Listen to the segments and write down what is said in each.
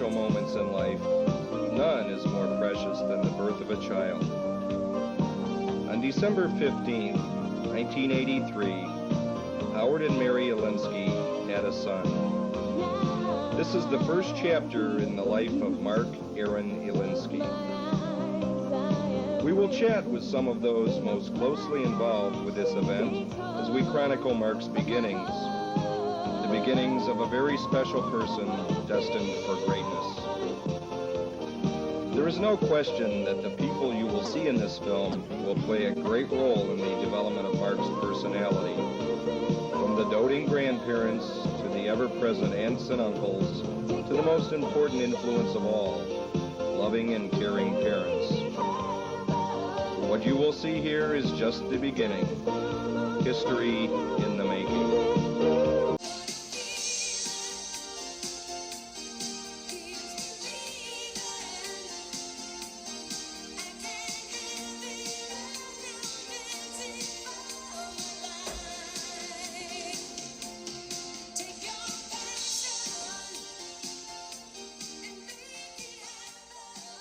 special moments in life, none is more precious than the birth of a child. On December 15, 1983, Howard and Mary Elinsky had a son. This is the first chapter in the life of Mark Aaron Elinsky. We will chat with some of those most closely involved with this event as we chronicle Mark's beginnings, the beginnings of a very special person destined for greatness. There is no question that the people you will see in this film will play a great role in the development of Mark's personality. From the doting grandparents to the ever-present aunts and uncles to the most important influence of all, loving and caring parents. What you will see here is just the beginning. History in the making.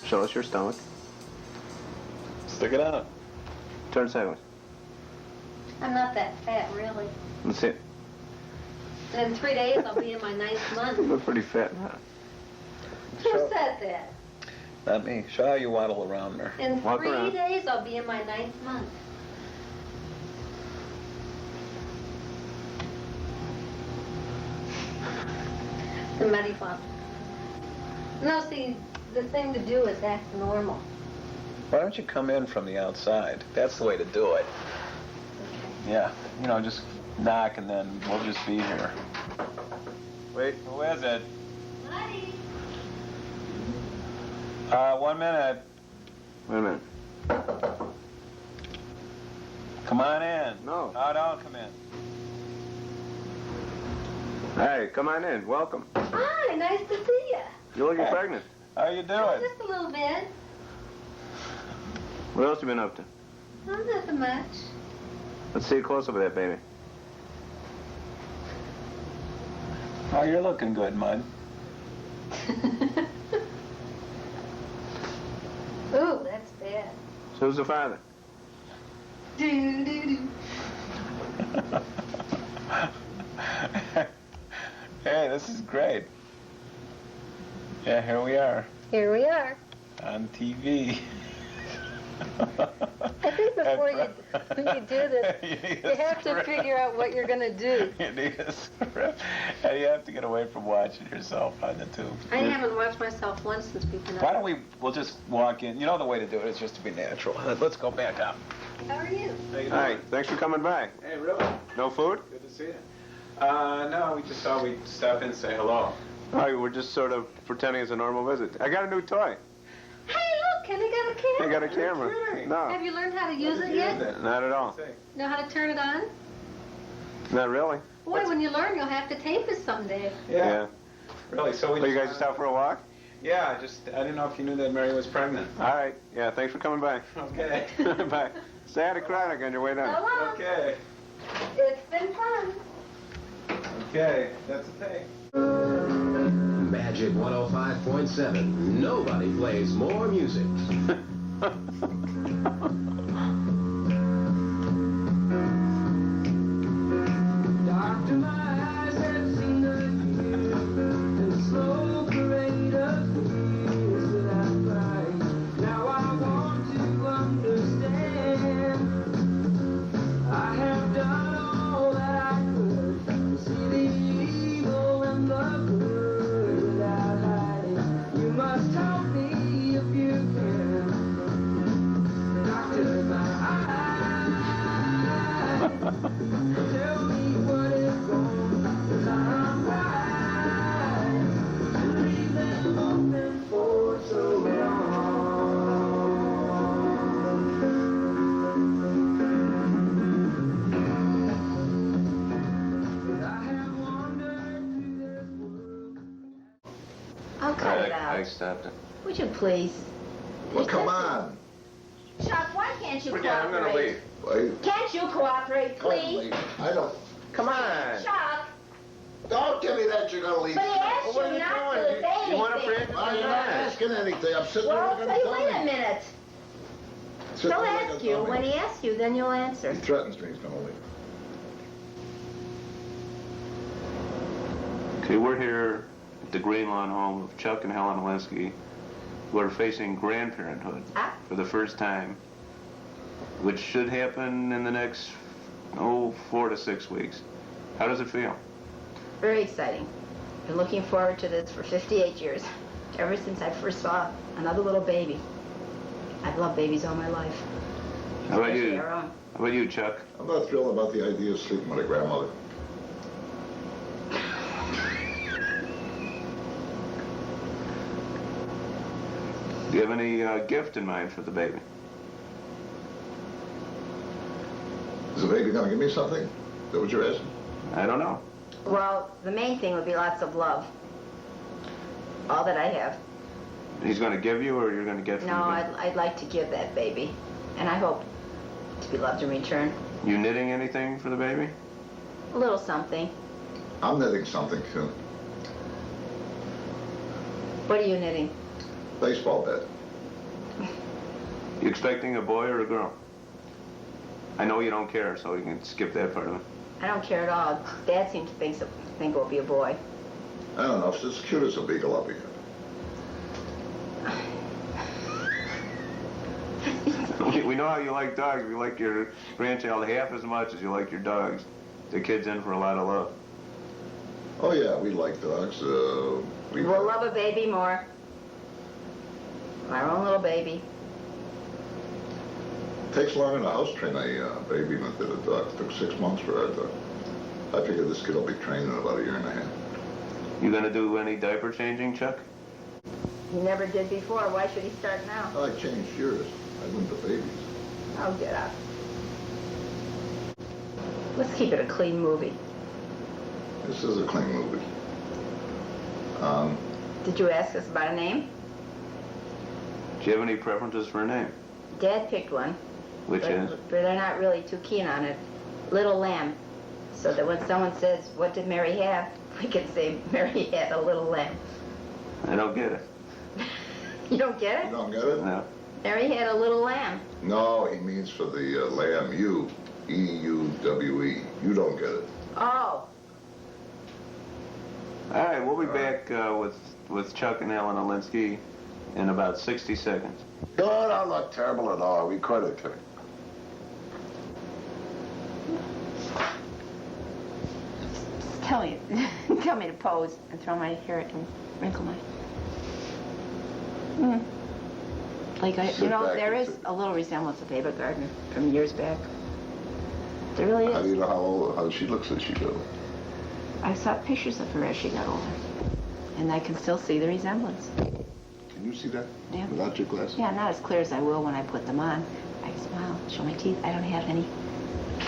Show us your stomach. Stick it out. Turn sideways. I'm not that fat, really. Let's see it. In 3 days, I'll be in my 9th month. You look pretty fat. Who said that? Not me. Show how you waddle around there. In Walk 3 around. days, I'll be in my 9th month. The Medifont. No, see, the thing to do is act normal. Why don't you come in from the outside? That's the way to do it. Yeah, you know, just knock and then we'll just be here. Wait, who is it? Buddy. 1 minute. Wait a minute. Come on in. No. No, don't come in. Hey, come on in. Welcome. Hi, nice to see you. You're looking pregnant. How you doing? Just a little bit. What else you been up to? Oh, nothing much. Let's see a close-up of that baby. Oh, you're looking good, Mud. Ooh, that's bad. So who's the father? Do, do, do. Hey, this is great. Yeah, here we are. Here we are. On TV. I think before you do this, you have to figure out what you're going to do. You need a script. And you have to get away from watching yourself on the tube. I haven't watched myself once since we've Why don't we'll just walk in. You know the way to do it is just to be natural. Let's go back up. How are you? Hi, thanks for coming by. Hey, really? No food? Good to see you. No, we just thought we'd stop in and say hello. Oh, we're just sort of pretending it's a normal visit. I got a new toy. Hey, look, Kenny got a camera. I got a camera. kidding. No, Have you learned how to use it yet? not at all. Know how to turn it on? Not really. Boy, when you learn, you'll have to tape it someday. Yeah. Really? So we Are you guys just out for a walk? Yeah, I didn't know if you knew that Mary was pregnant. All right. Yeah, thanks for coming by. Okay. Bye. Say hi to Chronic on your way down. Hello. Okay. It's been fun. Okay, that's a take. Magic 105.7. Nobody plays more music. Doctor, my eyes have seen the view, and the slow parade of tears that I cried. Now I want to understand. I have done all that I could to see the evil and the good without hiding. You must help me if you can. Doctor, my eyes, tell me what is wrong, 'cause I'm wise to leave them open for so long. I have wandered through this world. I'll cut it out. stopped it. Would you please? Well, come on. Chuck, why can't you Forget it, I'm gonna cooperate? leave. Wait. Can't you cooperate, please? I don't. Come on. Chuck, Don't give me that, you're gonna leave. But he asked Well, what are you you not doing? to say You want to anything. break I'm not asking anything, I'm sitting there Well, looking say, at wait a Tommy. minute. Sitting He'll there looking ask at you. Tommy. When he asks you, then you'll answer. He threatens me he's gonna leave. Okay, we're here at the Green Lawn home of Chuck and Helen Alinsky, who are facing grandparenthood Ah. for the first time, which should happen in the next, 4 to 6 weeks. How does it feel? Very exciting. Been looking forward to this for 58 years, ever since I first saw another little baby. I've loved babies all my life. How about Especially you? our own. How about you, Chuck? I'm not thrilled about the idea of sleeping with a grandmother. Do you have any gift in mind for the baby? Is the baby gonna give me something? Is that what you're asking? I don't know. Well, the main thing would be lots of love. All that I have. He's going to give you, or you're going to get from No, the baby? I'd like to give that baby, and I hope to be loved in return. You knitting anything for the baby? A little something. I'm knitting something too. What are you knitting? Baseball bat. You expecting a boy or a girl? I know you don't care, so you can skip that part of it. I don't care at all. Dad seems to think it will be a boy. I don't know, if it's as cute as a beagle, I'll be here. We know how you like dogs. You like your grandchild half as much as you like your dogs. The kid's in for a lot of love. Oh yeah, we like dogs. We'll love a baby more. Our own little baby. Takes longer to house train a baby than it did a dog. It took 6 months for our dog. I figure this kid will be trained in about a year and a half. You gonna do any diaper changing, Chuck? He never did before. Why should he start now? I changed yours. I went to babies. Oh, get up. Let's keep it a clean movie. This is a clean movie. Did you ask us about a name? Do you have any preferences for a name? Dad picked one. Which but, is? But they're not really too keen on it. Little Lamb. So that when someone says, what did Mary have? We can say, Mary had a little lamb. I don't get it. You don't get You it? don't get it? No. Mary had a little lamb. No, he means for the lamb, E-U-W-E. You don't get it. Oh, All right, we'll be back with Chuck and Helen Alinsky in about 60 seconds. You don't look terrible at all. We quite okay. tell me to pose and throw my hair and wrinkle my. Like Sit back there and is sit. a little resemblance to Ava Gardner from years back. There really How do you is. know how she looks as she goes? I saw pictures of her as she got older, and I can still see the resemblance. Can you see that? Yeah. Without your glasses? Yeah, not as clear as I will when I put them on. I smile, show my teeth. I don't have any.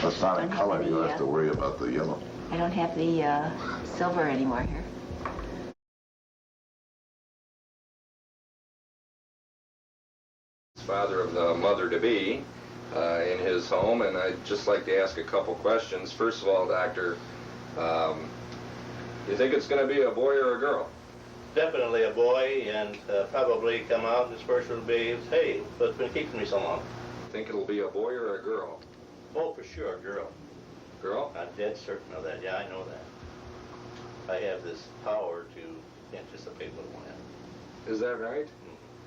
That's not Don't in have color. any, You have to worry about the yellow. I don't have the silver anymore here. Father of the mother-to-be in his home, and I'd just like to ask a couple questions. First of all, Doctor, you think it's going to be a boy or a girl? Definitely a boy, and probably come out, his first will be, hey, what's been keeping me so long? Think it'll be a boy or a girl? Oh, for sure, girl. Girl? I'm dead certain of that. Yeah, I know that. I have this power to anticipate what will happen. Is that right?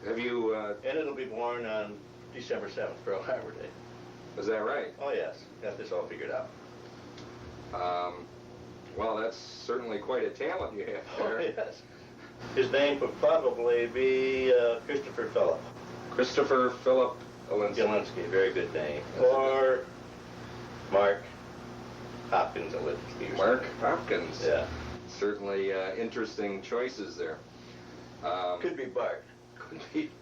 Have you, And it'll be born on December 7th, Pearl Harbor Day. is that right? Oh, yes. Got this all figured out. Well, that's certainly quite a talent you have Oh, there. yes. His name would probably be Christopher Phillip. Christopher Philip Alinsky. Alinsky, very good name. Or Mark Hopkins Alinsky. or Mark something. Hopkins. Yeah. Certainly interesting choices there. Could be Bart.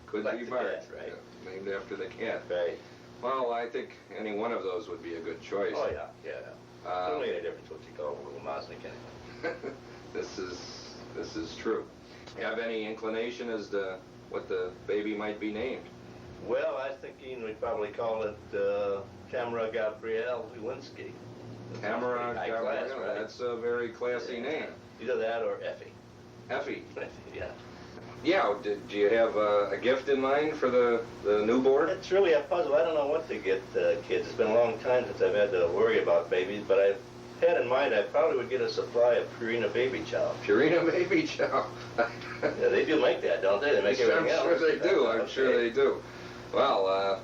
Could Like be the Bart. cat, right. Yeah, named after the cat. Right. Well, I think any one of those would be a good choice. Oh, yeah, yeah. Don't make any difference what you call a little Mosnick anyway. This is true. You have any inclination as to what the baby might be named? Well, I was thinking we'd probably call it Tamara Gabrielle Lewinsky. Tamara High class, Gabrielle, right? that's a very classy name. Either that or Effie. Effie. Yeah. Yeah, do you have a gift in mind for the newborn? It's really a puzzle. I don't know what to get kids. It's been a long time since I've had to worry about babies, but I've had in mind I probably would get a supply of Purina baby chow. Purina baby chow. Yeah, they do make that, don't they? They make everything else. I'm sure they do. I'm Okay. sure they do. Well,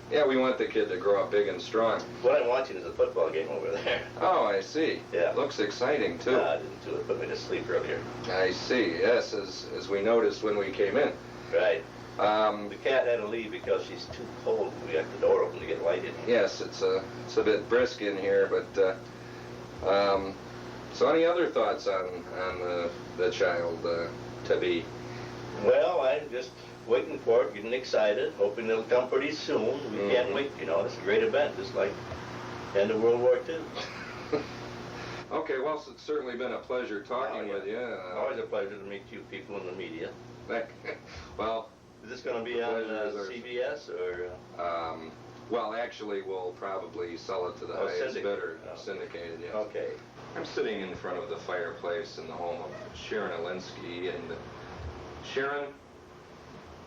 yeah, we want the kid to grow up big and strong. What I'm watching is a football game over there. Oh, I see. Yeah. Looks exciting, too. I didn't do it. Put me to sleep earlier. I see, yes, as we noticed when we came in. Right. The cat had to leave because she's too cold. We got the door open to get light in here. Yes, it's a bit brisk in here, but, so any other thoughts on the child to be? Well, I'm just waiting for it, getting excited, hoping it'll come pretty soon. We can't wait, you know. It's a great event, just like the end of World War II. Okay, well, it's certainly been a pleasure talking with you. Always a pleasure to meet you people in the media. Well, is this going to be on CBS or? Well, actually, we'll probably sell it to the highest bidder, syndicated, yes. Okay. I'm sitting in front of the fireplace in the home of Sharon Alinsky, and Sharon,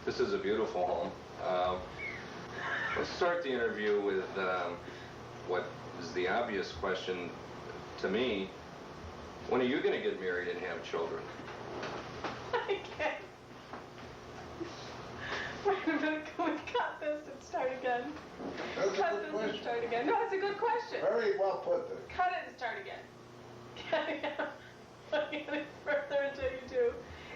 this is a beautiful home. Let's start the interview with what is the obvious question to me. When are you going to get married and have children? I can't. Wait a minute, can we cut this and start again? That's a Cut good this question. and start again. No, it's a good question. Very well put there. Cut it and start again. Can't get any further until you do.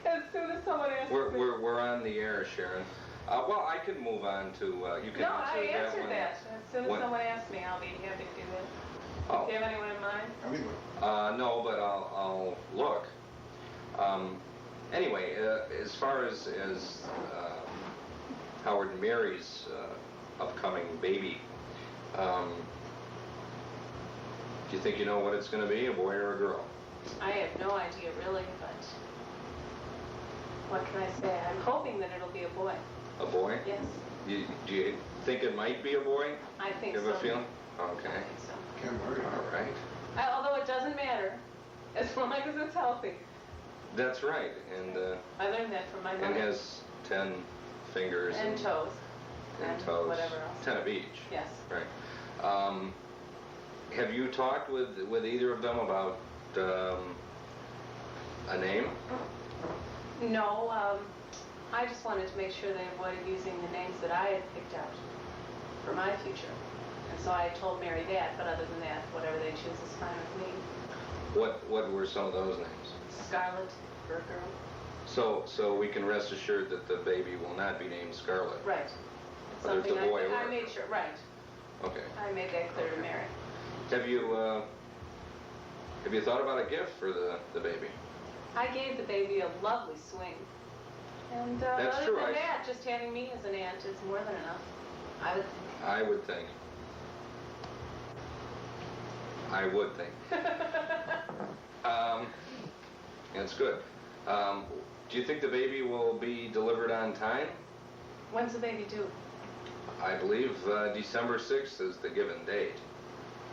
As soon as someone asks me. We're on the air, Sharon. Well, I can move on to, you can No, answer I that answered one. that. As soon as When- someone asks me, I'll be happy to do that. Oh. Do you have anyone in mind? No, but I'll look. Anyway, as far as Howard and Mary's upcoming baby, do you think you know what it's going to be, a boy or a girl? I have no idea really, but what can I say? I'm hoping that it'll be a boy. A boy? Yes, Do you think it might be a boy? I think You so. have a feeling? Okay. I think so. Can't worry. All right. Although it doesn't matter, as long as it's healthy. That's right. And I learned that from my and mother. has 10 fingers And toes. and toes. Whatever else. 10 of each. Yes. Right. Have you talked with either of them about a name? No, I just wanted to make sure they avoided using the names that I had picked out for my future. And so I told Mary that, but other than that, whatever they choose is fine with me. What were some of those names? Scarlet, for a girl. So we can rest assured that the baby will not be named Scarlet. Right. It's Whether it's a something boy or I a made girl. sure, right. Okay. I made that clear to Mary. Have you thought about a gift for the baby? I gave the baby a lovely swing. And That's other true, than I- that, just having me as an aunt is more than enough. I would I would think. I would think. That's good. Do you think the baby will be delivered on time? When's the baby due? I believe December 6th is the given date.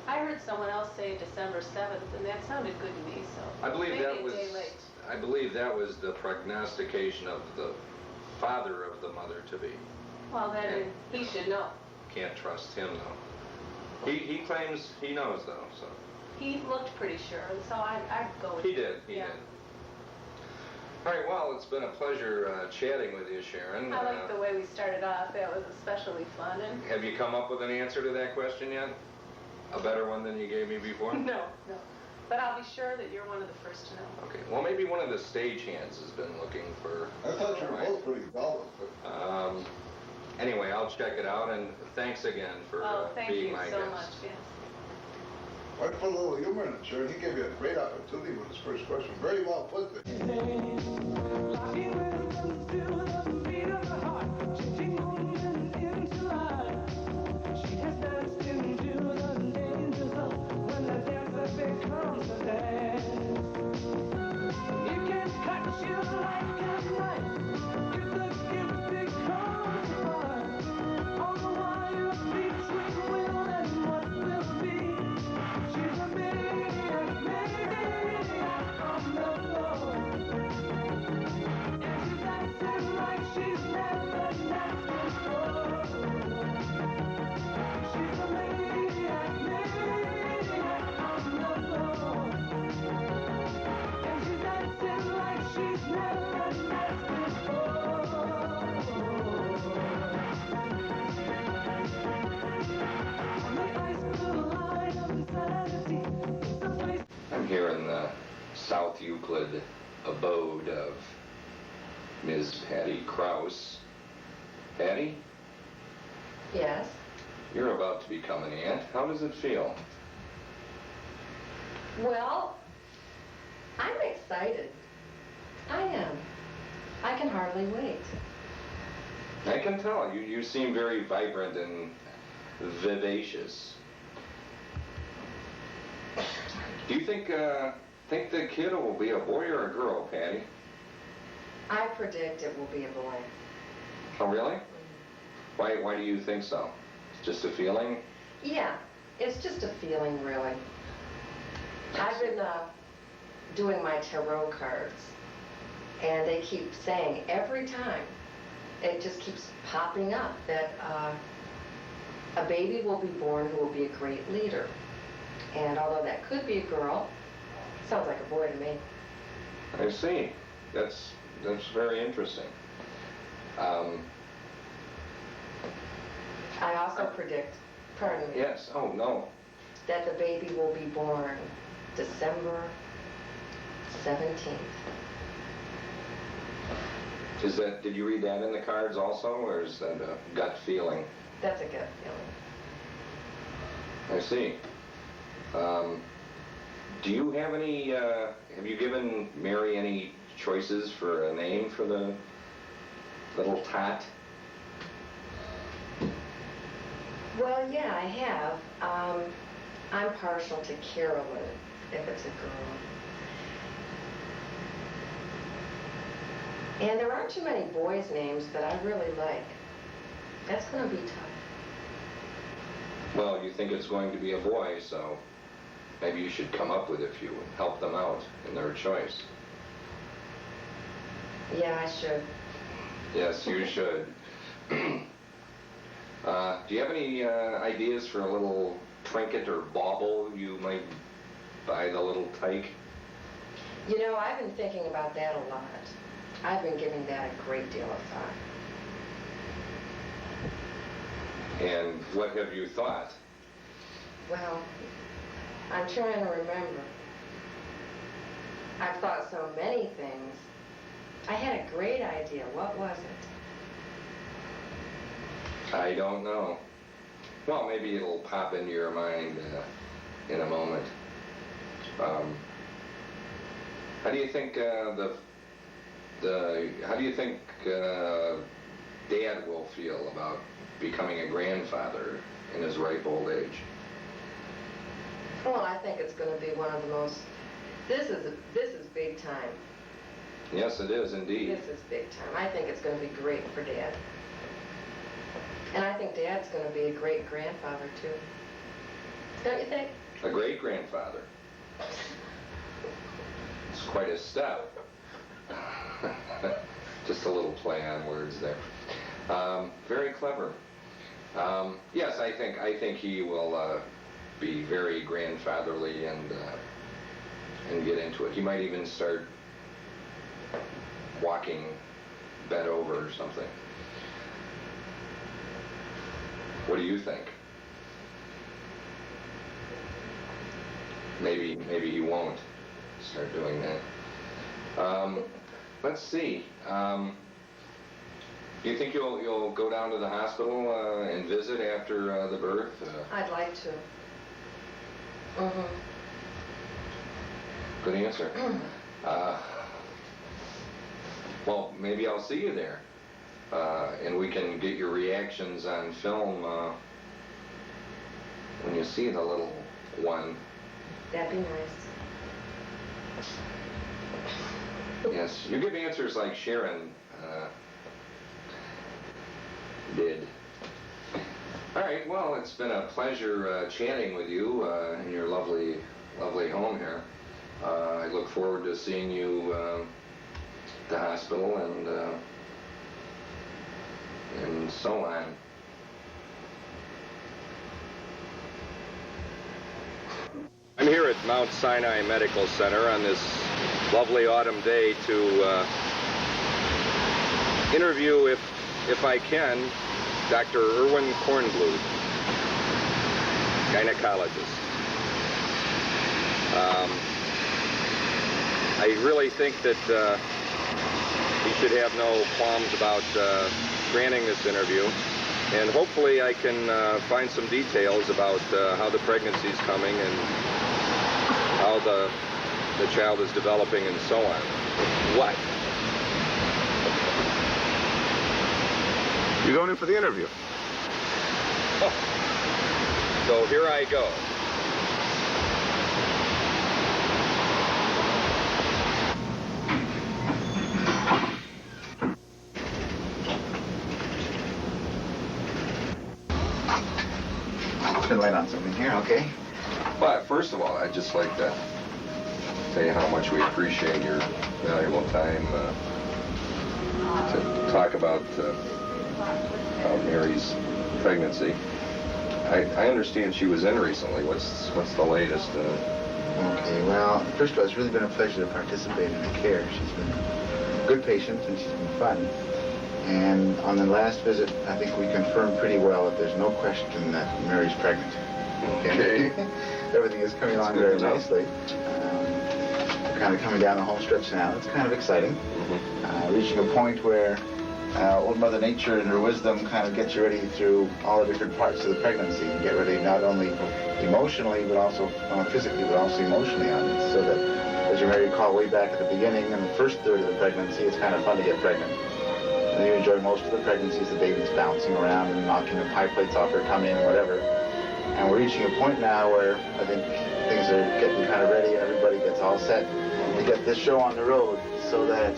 I heard someone else say December 7th, and that sounded good to me, so I believe maybe that was. a day late. I believe that was the prognostication of the father of the mother to be. Well, then he should know. Can't trust him though. He claims he knows though. So He looked pretty sure, so I'd go with he him. did. He Yeah. did. All right. Well, it's been a pleasure chatting with you, Sharon. I like the way we started off. That was especially fun. And Have you come up with an answer to that question yet? A better one than you gave me before? no. But I'll be sure that you're one of the first to know. Okay. Well, maybe one of the stagehands has been looking for. I thought you were both pretty dull. Anyway, I'll check it out, and thanks again for Thank being you my so guest. much. Yes. Why put a little humor in it, Sharon? He gave you a great opportunity with his first question. Very well put there. She's a South Euclid abode of Ms. Patty Krause. Patty, Yes? you're about to become an aunt. How does it feel? Well, I'm excited. I am. I can hardly wait. I can tell. You seem very vibrant and vivacious. Do you think the kid will be a boy or a girl, Patty? I predict it will be a boy. Oh, really? Why do you think so? It's just a feeling? Yeah, it's just a feeling, really. I've been doing my tarot cards, and they keep saying every time, it just keeps popping up that a baby will be born who will be a great leader. And although that could be a girl, sounds like a boy to me. I see. That's very interesting. I also predict, pardon me, Yes. Oh, no. that the baby will be born December 17th. Did you read that in the cards also, or is that a gut feeling? That's a gut feeling. I see. Do you have any, have you given Mary any choices for a name for the little tot? Well, yeah, I have. I'm partial to Carolyn, if it's a girl. And there aren't too many boys' names that I really like. That's going to be tough. Well, you think it's going to be a boy, so maybe you should come up with a few and help them out in their choice. Yeah, I should. Yes, you should. Do you have any ideas for a little trinket or bauble you might buy the little tyke? You know, I've been thinking about that a lot. I've been giving that a great deal of thought. And what have you thought? Well, I'm trying to remember. I've thought so many things. I had a great idea. What was it? I don't know. Well, maybe it'll pop into your mind in a moment. How do you think how do you think Dad will feel about becoming a grandfather in his ripe old age? Well, I think it's going to be one of the most. This is big time. Yes, it is indeed. This is big time. I think it's going to be great for Dad. And I think Dad's going to be a great grandfather, too. Don't you think? A great-grandfather. It's quite a step. Just a little play on words there. Very clever. Yes, I think he will be very grandfatherly and get into it. He might even start walking bent over or something. What do you think? Maybe he won't start doing that. Let's see. Do you think you'll go down to the hospital and visit after the birth? I'd like to. Good answer. Well, maybe I'll see you there. And we can get your reactions on film when you see the little one. That'd be nice. Yes, you give answers like Sharon did. All right, well, it's been a pleasure chatting with you in your lovely home here. I look forward to seeing you at the hospital and so on. I'm here at Mount Sinai Medical Center on this lovely autumn day to interview, if I can, Dr. Erwin Kornblut, gynecologist. I really think that he should have no qualms about granting this interview. And hopefully I can find some details about how the pregnancy is coming and how the child is developing and so on. What? You're going in for the interview. Oh. So here I go. Been late on something here, okay? But first of all, I'd just like to say how much we appreciate your valuable time to talk about Mary's pregnancy. I understand she was in recently. What's the latest? Okay, well, first of all, it's really been a pleasure to participate in her care. She's been a good patient and she's been fun. And on the last visit, I think we confirmed pretty well that there's no question that Mary's pregnant. Okay. Everything is coming along very nicely. We're kind of coming down the home stretch now. It's kind of exciting. Reaching a point where old Mother Nature in her wisdom kind of gets you ready through all the different parts of the pregnancy and get ready not only emotionally, but also physically, but also emotionally on it. So that, as you may recall, way back at the beginning, in the first third of the pregnancy, it's kind of fun to get pregnant. And you enjoy most of the pregnancies, the baby's bouncing around and knocking the pie plates off her tummy and whatever. And we're reaching a point now where I think things are getting kind of ready. Everybody gets all set to get this show on the road, so that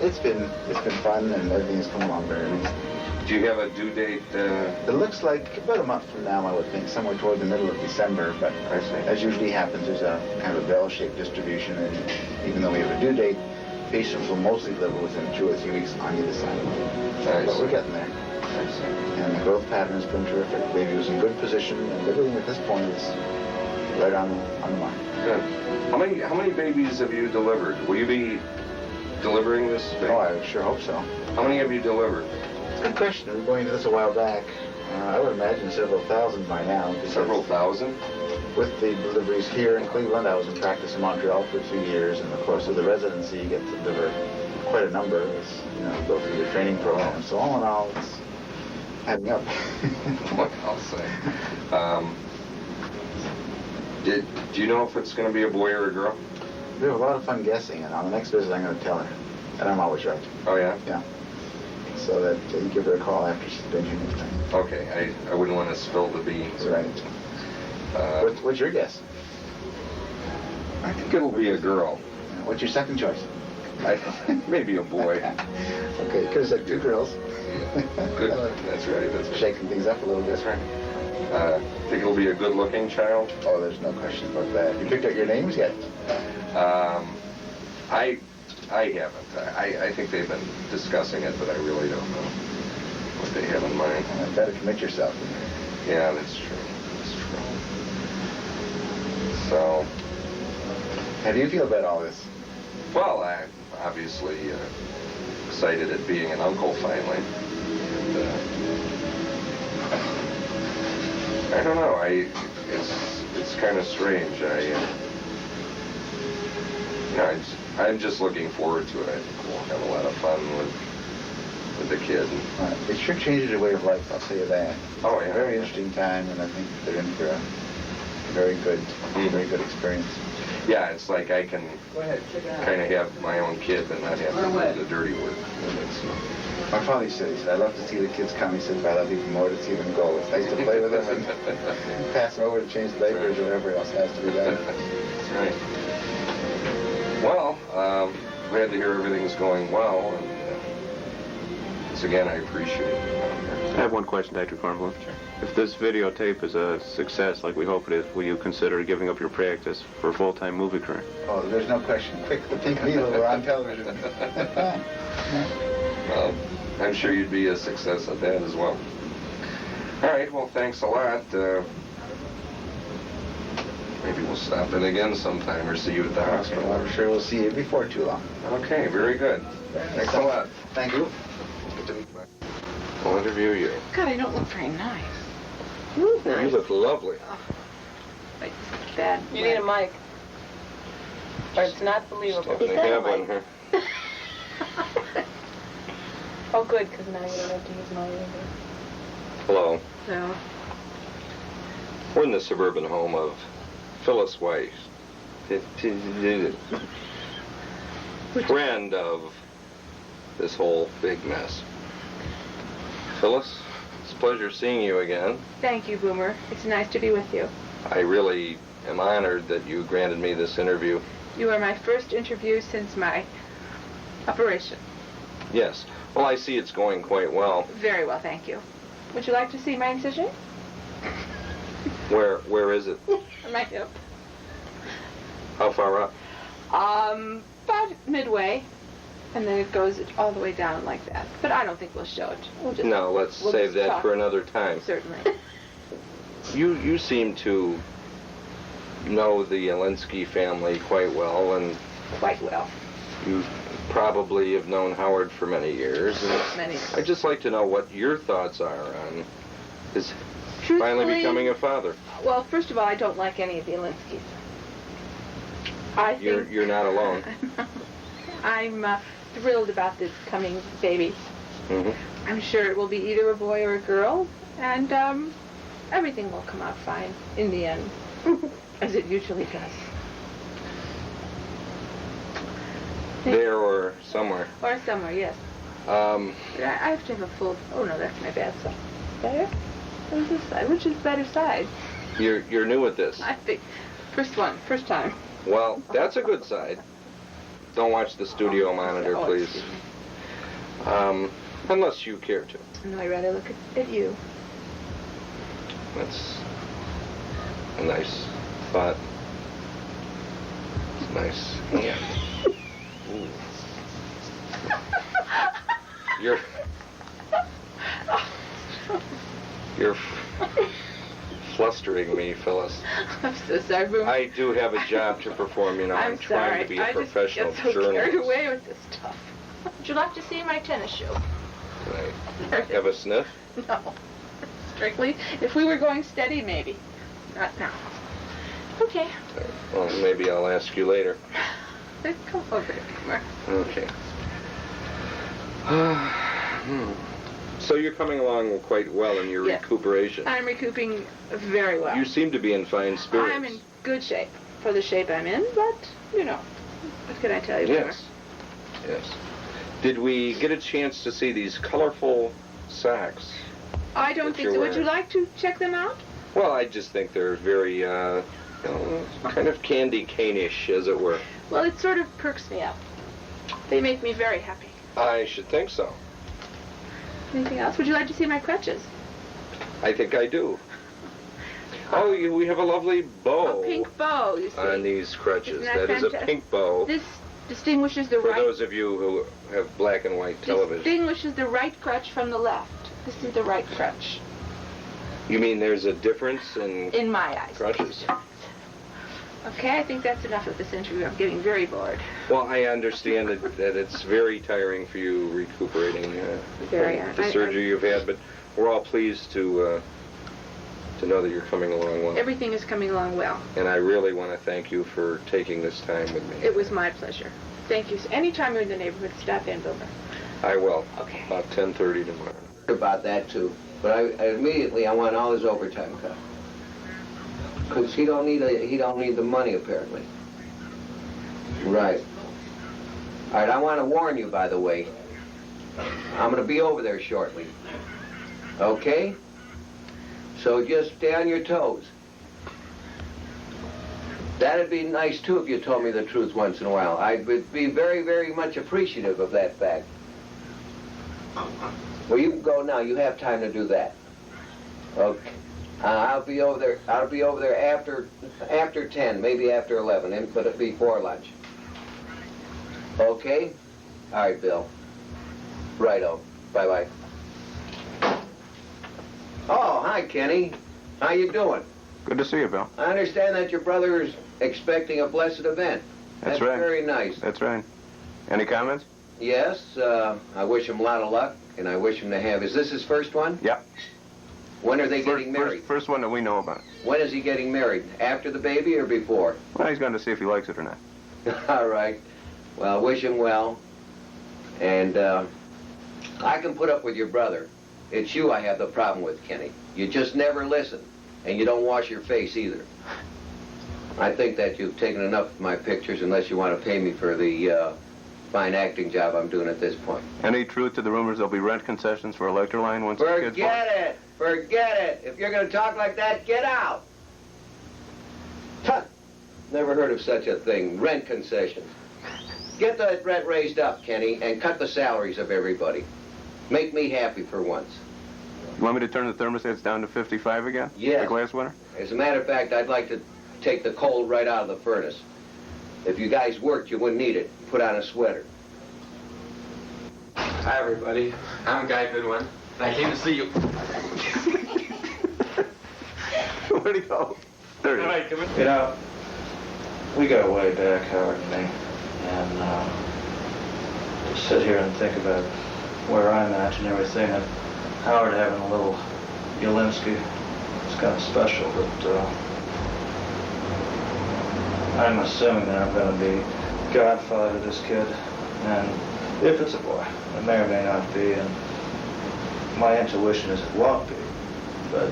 it's been fun and everything has come along very nicely. Do you have a due date? It looks like about a month from now, I would think, somewhere toward the middle of December. But as usually happens, there's a kind of a bell-shaped distribution, and even though we have a due date, patients will mostly deliver within 2 or 3 weeks on either side. But we're getting there. And the growth pattern has been terrific. The baby was in good position, and everything at this point is right on the mark. Good. How many babies have you delivered? Will you be delivering this baby? Oh, I sure hope so. How many have you delivered? It's a good question. We were going into this a while back. I would imagine several thousand by now. Several thousand? With the deliveries here in Cleveland, I was in practice in Montreal for 2 years, and of course with the residency you get to deliver quite a number as go through the training program. So all in all, it's adding up. What I'll say. Do you know if it's going to be a boy or a girl? We have a lot of fun guessing, and on the next visit I'm going to tell her. And I'm always right. Oh, yeah? Yeah. So that you give her a call after she's been here next time. Okay, I wouldn't want to spill the beans. That's right. What's your guess? I think it'll be a girl. What's your second choice? Maybe a boy. Okay, could have said 2 girls. Good. That's right. Shaking things up a little bit. That's right. Think it'll be a good-looking child? Oh, there's no question about that. You picked out your names yet? I haven't. I think they've been discussing it, but I really don't know what they have in mind. Better commit yourself. Yeah, that's true. That's true. So, how do you feel about all this? Well, I'm obviously excited at being an uncle finally. And, I don't know. It's kind of strange. I'm just looking forward to it. I think we'll have a lot of fun with the kid. It sure changes your way of life, I'll tell you that. Oh, yeah. Very interesting time, and I think they're in for a very good experience. Yeah, it's like I can kind of have my own kid and not have to do the dirty work. My father said, I love to see the kids come. He said, but I love even more to see them go. It's nice to play with them and pass them over to change the diapers or whatever else has to be done. That's right. Well, glad to hear everything's going well, and once again, I appreciate it. I have one question, Dr. Kornblum. Sure. If this videotape is a success, like we hope it is, will you consider giving up your practice for a full-time movie career? Oh, there's no question. Quick, the pink needle, we're on television. Well, I'm sure you'd be a success at that as well. All right, well, thanks a lot. Maybe we'll stop in again sometime or see you at the hospital. Well, I'm sure we'll see you before too long. Okay, very good. Thanks a lot. Thank you. Good to meet you. I'll interview you. God, I don't look very nice. You look lovely. Wait, Dad. You need a mic. Or it's not believable. They have one here. Oh, good, because now you don't have to use my either. Hello. No. We're in the suburban home of Phyllis Weiss, friend of this whole big mess. Phyllis, it's a pleasure seeing you again. Thank you, Boomer. It's nice to be with you. I really am honored that you granted me this interview. You are my first interview since my operation. Yes. Well, I see it's going quite well. Very well, thank you. Would you like to see my incision? Where is it? On my hip. How far up? About midway. And then it goes all the way down like that. But I don't think we'll show it. No, let's save that talk. for another time. Certainly. You seem to know the Alinsky family quite well, and Quite well. you probably have known Howard for many years. And Many years. I'd just like to know what your thoughts are on his Truthfully, finally becoming a father. Well, first of all, I don't like any of the Alinskys. I think You're not alone. I'm thrilled about this coming baby. Hmm. I'm sure it will be either a boy or a girl, and everything will come out fine in the end, as it usually does. There or somewhere. Or somewhere, yes. I have to have a full. Oh no, that's my bad side. Better? What is this side? Which is better side? You're new at this. I think first time. Well, that's a good side. Don't watch the studio monitor, Oh, please. excuse me. Unless you care to. No, I'd rather look at you. That's a nice thought. It's nice. Yeah. Ooh. You're flustering me, Phyllis. I'm so sorry, Boomer. I do have a job to perform, you know. I'm trying sorry. to be a I professional just get so journalist. carried away with this stuff. Would you like to see my tennis shoe? Can I have a sniff? No. Strictly, if we were going steady, maybe. Not now. Okay. Well, maybe I'll ask you later. Come over here, Boomer. Okay. So you're coming along quite well in your Yes. recuperation. I'm recouping very well. You seem to be in fine spirits. I'm in good shape for the shape I'm in, but, you know, what can I tell you, Boomer? Yes. Yes. Did we get a chance to see these colorful sacks? I don't that think you're so. Would you wearing? like to check them out? Well, I just think they're very, kind of candy cane-ish, as it were. Well, it sort of perks me up. They make me very happy. I should think so. Anything else? Would you like to see my crutches? I think I do. Oh, we have a lovely bow A pink bow, you see. on these crutches. Isn't that That is a fantastic? pink bow. This distinguishes the For right those of you who have black and white television. distinguishes the right crutch from the left. This is the right crutch. You mean there's a difference in my eyes. crutches? Okay, I think that's enough of this interview. I'm getting very bored. Well, I understand that it's very tiring for you recuperating Very. from the surgery you've had, but we're all pleased to know that you're coming along well. Everything is coming along well. And I really want to thank you for taking this time with me. It was my pleasure. Thank you. Anytime you're in the neighborhood, stop in, Boomer. I will. Okay. About 10:30 tomorrow. About that too, but I want all his overtime cut. Cause he don't need the money apparently. Right. All right. I want to warn you, by the way. I'm gonna be over there shortly. Okay. So just stay on your toes. That'd be nice too if you told me the truth once in a while. I'd be very, very much appreciative of that fact. Well, you can go now. You have time to do that. Okay. I'll be over there. I'll be over there after 10, maybe after 11, but before lunch. Okay. All right, Bill. Righto. Bye-bye. Oh, hi, Kenny. How you doing? Good to see you, Bill. I understand that your brother is expecting a blessed event. That's right. Very nice. That's right. Any comments? Yes, I wish him a lot of luck, and I wish him to have. Is this his first one? Yeah. When are they getting married? First one that we know about. When is he getting married? After the baby or before? Well, he's going to see if he likes it or not. All right. Well, wish him well. And I can put up with your brother. It's you I have the problem with, Kenny. You just never listen. And you don't wash your face either. I think that you've taken enough of my pictures unless you want to pay me for the fine acting job I'm doing at this point. Any truth to the rumors there'll be rent concessions for Electroline once the kids... Forget it! Forget it! If you're going to talk like that, get out! Huh. Never heard of such a thing. Rent concessions. Get that rent raised up, Kenny, and cut the salaries of everybody. Make me happy for once. You want me to turn the thermostats down to 55 again? Yes. Like last winter? As a matter of fact, I'd like to take the cold right out of the furnace. If you guys worked, you wouldn't need it. Put on a sweater. Hi, everybody. I'm Guy Goodwin. I came to see you. Where'd he go? There he is. Come in. You know, we go way back, Howard and me, and to sit here and think about where I'm at and everything, and Howard having a little Yolinsky, it's kind of special, but I'm assuming that I'm going to be godfather to this kid, and if it's a boy, it may or may not be, and my intuition is it won't be, but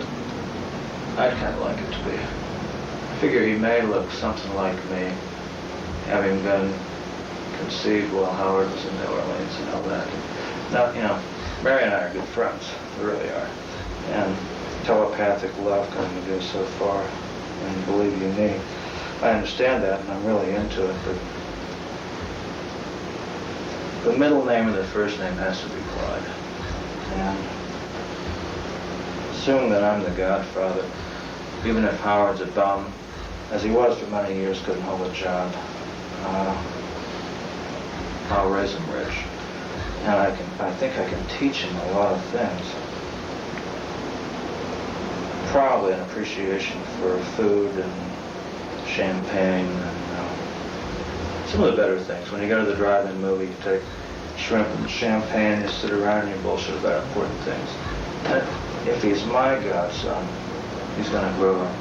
I'd kind of like it to be. I figure he may look something like me, having been conceived while Howard was in New Orleans and all that. Now, you know, Mary and I are good friends, we really are, and telepathic love can only go so far, and believe you me, I understand that, and I'm really into it, but the middle name and the first name has to be Clyde. And assume that I'm the godfather, even if Howard's a bum, as he was for many years, couldn't hold a job. I'll raise him rich. And I think I can teach him a lot of things. Probably an appreciation for food and champagne and some of the better things. When you go to the drive-in movie, you take shrimp and champagne, you sit around and you bullshit about important things. And if he's my godson, he's going to grow up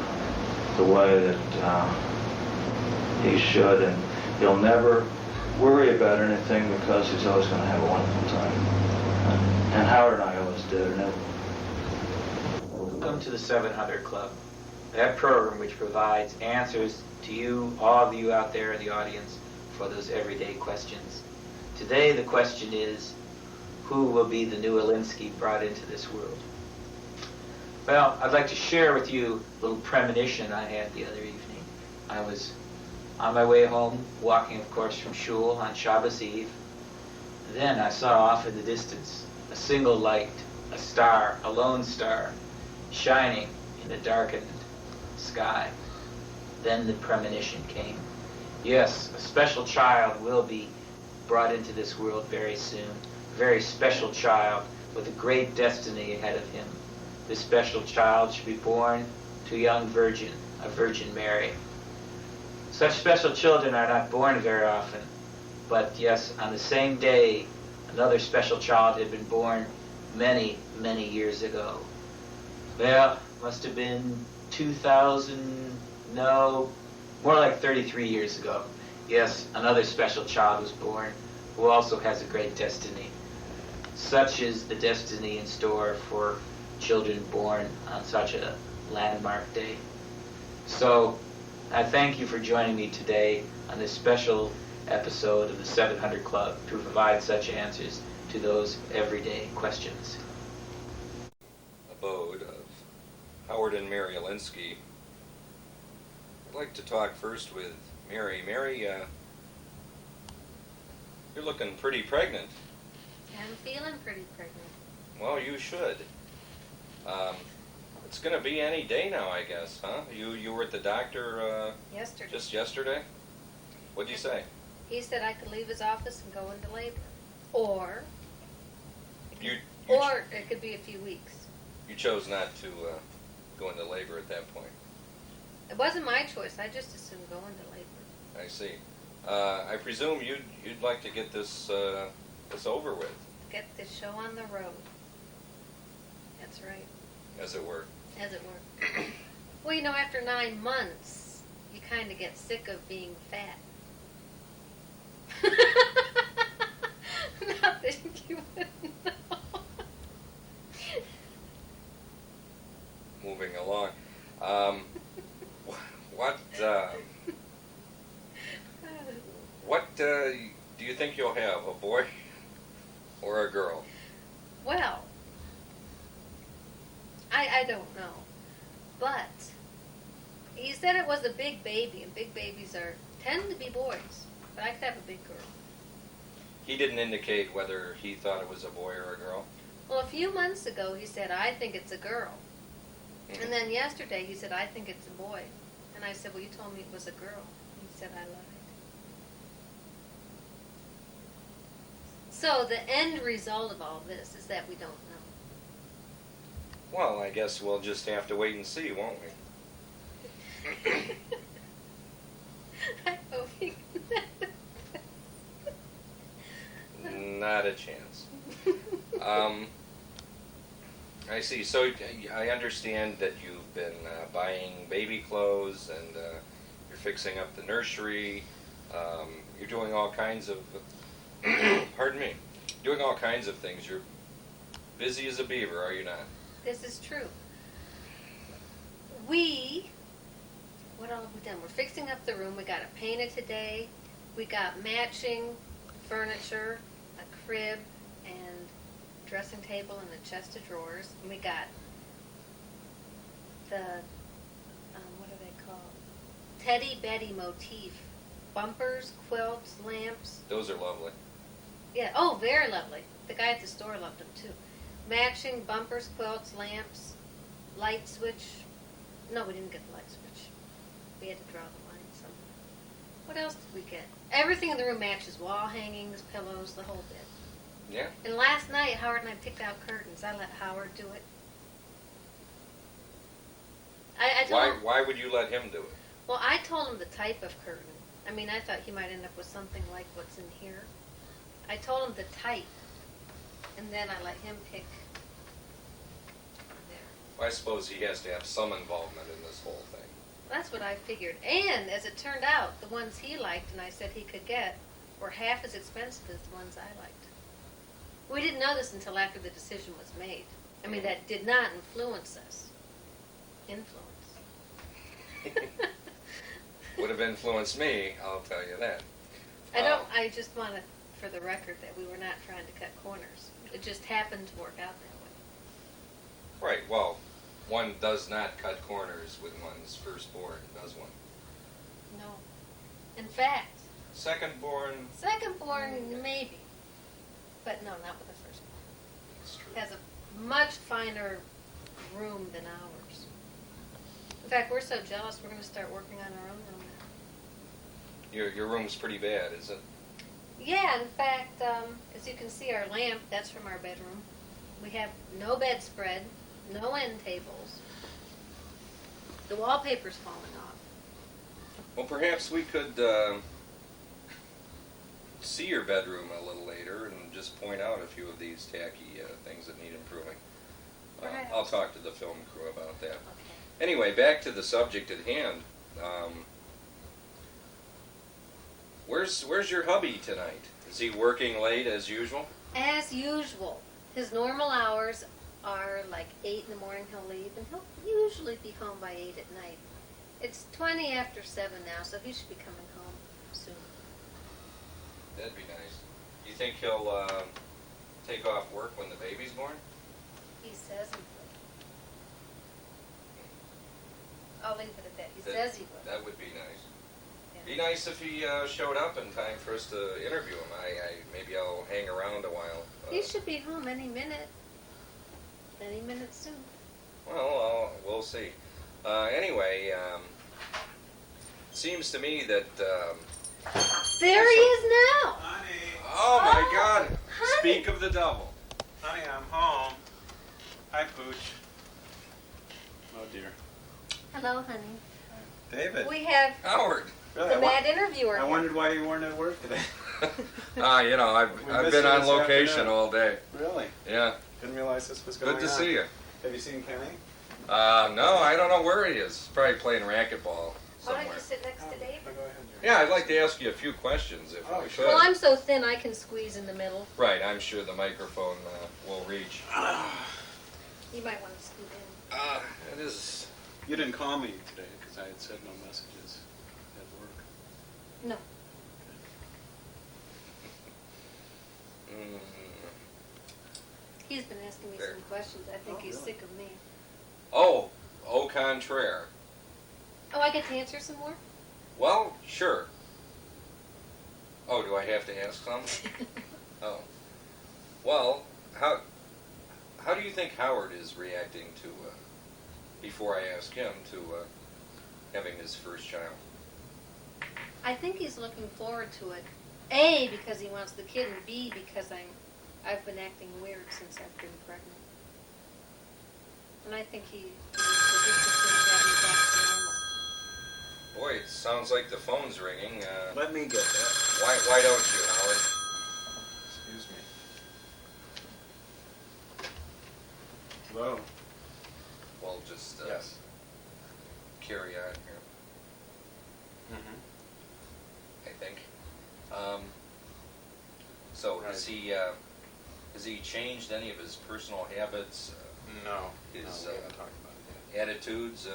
the way that he should, and he'll never worry about anything because he's always going to have a wonderful time. And Howard and I always did, and it... Welcome to the 700 Club, that program which provides answers to you, all of you out there in the audience, for those everyday questions. Today the question is, who will be the new Alinsky brought into this world? Well, I'd like to share with you a little premonition I had the other evening. I was on my way home, walking, of course, from shul on Shabbos Eve. Then I saw off in the distance a single light, a star, a lone star, shining in the darkened sky. Then the premonition came. Yes, a special child will be brought into this world very soon. A very special child with a great destiny ahead of him. This special child should be born to a young virgin, a Virgin Mary. Such special children are not born very often, but yes, on the same day, another special child had been born many, many years ago. Well, must have been 2000, no, more like 33 years ago. Yes, another special child was born who also has a great destiny. Such is the destiny in store for children born on such a landmark day. So, I thank you for joining me today on this special episode of the 700 Club to provide such answers to those everyday questions. Abode of Howard and Mary Alinsky. I'd like to talk first with Mary. Mary, you're looking pretty pregnant. I'm feeling pretty pregnant. Well, you should. It's going to be any day now, I guess, huh? You were at the doctor Yesterday. just yesterday? What'd you say? He said I could leave his office and go into labor. Or it could be a few weeks. You chose not to go into labor at that point. It wasn't my choice. I just assumed go into labor. I see. I presume you'd like to get this over with. Get this show on the road. That's right. As it were. As it were. Well, you know, after 9 months, you kind of get sick of being fat. Not that you would know. Moving along. What do you think you'll have, a boy or a girl? Well, I don't know. But he said it was a big baby, and big babies tend to be boys. But I could have a big girl. He didn't indicate whether he thought it was a boy or a girl. Well, a few months ago he said, I think it's a girl. And then yesterday he said, I think it's a boy. And I said, well, you told me it was a girl. He said, I lied. So the end result of all this is that we don't know. Well, I guess we'll just have to wait and see, won't we? I hope you Not a chance. I see. So I understand that you've been buying baby clothes and you're fixing up the nursery. You're doing all kinds of, pardon me, doing all kinds of things. You're busy as a beaver, are you not? This is true. What all have we done? We're fixing up the room. We got it painted today. We got matching furniture, a crib, and dressing table and a chest of drawers. And we got the, what are they called? Teddy Betty motif. Bumpers, quilts, lamps. Those are lovely. Yeah, oh, very lovely. The guy at the store loved them too. Matching bumpers, quilts, lamps, light switch. No, we didn't get the light switch. We had to draw the line somewhere. What else did we get? Everything in the room matches. Wall hangings, pillows, the whole bit. Yeah. And last night, Howard and I picked out curtains. I let Howard do it. I told him, Why would you let him do it? well, I told him the type of curtain. I mean, I thought he might end up with something like what's in here. I told him the type, and then I let him pick. Well, I suppose he has to have some involvement in this whole thing. That's what I figured. And as it turned out, the ones he liked and I said he could get were half as expensive as the ones I liked. We didn't know this until after the decision was made. I mean, that did not influence us. Would have influenced me, I'll tell you that. I just want it for the record that we were not trying to cut corners. It just happened to work out that way. Right, well, one does not cut corners with one's firstborn, does one? No. In fact, Secondborn, maybe. But no, not with the firstborn. it's true. Has a much finer room than ours. In fact, we're so jealous we're going to start working on our own room now. Your room's pretty bad, is it? Yeah, in fact, as you can see, our lamp, that's from our bedroom. We have no bedspread, no end tables. The wallpaper's falling off. Well, perhaps we could see your bedroom a little later and just point out a few of these tacky things that need improving. I'll talk to the film crew about that. Okay. Anyway, back to the subject at hand. Where's your hubby tonight? Is he working late as usual? As usual. His normal hours are like 8 in the morning he'll leave, and he'll usually be home by 8 at night. It's 20 after 7 now, so he should be coming home soon. That'd be nice. You think he'll take off work when the baby's born? He says he would. I'll leave it at that. He That- says he would. That would be nice. Yeah. Be nice if he showed up in time for us to interview him. Maybe I'll hang around a while. He should be home any minute. Any minute soon. Well, we'll see. Anyway, seems to me that. There he is now. Oh my God! Honey. Speak of the devil. Honey, I'm home. Hi, Pooch. Oh, dear. Hello, honey. David. We have Howard. Really, the mad interviewer. I wondered why you weren't at work today. I've missed been you on this location afternoon. all day. Really? Yeah. Didn't realize this was going on. Good to see you. Have you seen Kenny? No, I don't know where he is. Probably playing racquetball Why don't somewhere. you sit next to David? Go ahead, Yeah, I'd like to ask you a few questions if I could. Well, I'm so thin I can squeeze in the middle. Right, I'm sure the microphone will reach. You might want to scoot in. It is. You didn't call me today because I had said no messages at work. No. He's been asking me some questions. I think he's sick of me. Oh, au contraire. Oh, I get to answer some more? Well, sure. Oh, do I have to ask some? Oh. Well, how do you think Howard is reacting to, before I ask him, to having his first child? I think he's looking forward to it. A, because he wants the kid, and B, because I've been acting weird since I've been pregnant. And I think he is interested in having me back to normal. Boy, it sounds like the phone's ringing. Let me get that. Why don't you, Howard? Excuse me. Hello. We'll just Yes. carry on here, Mm-hmm. I think. So has he changed any of his personal habits? No. His we haven't talked about it attitudes?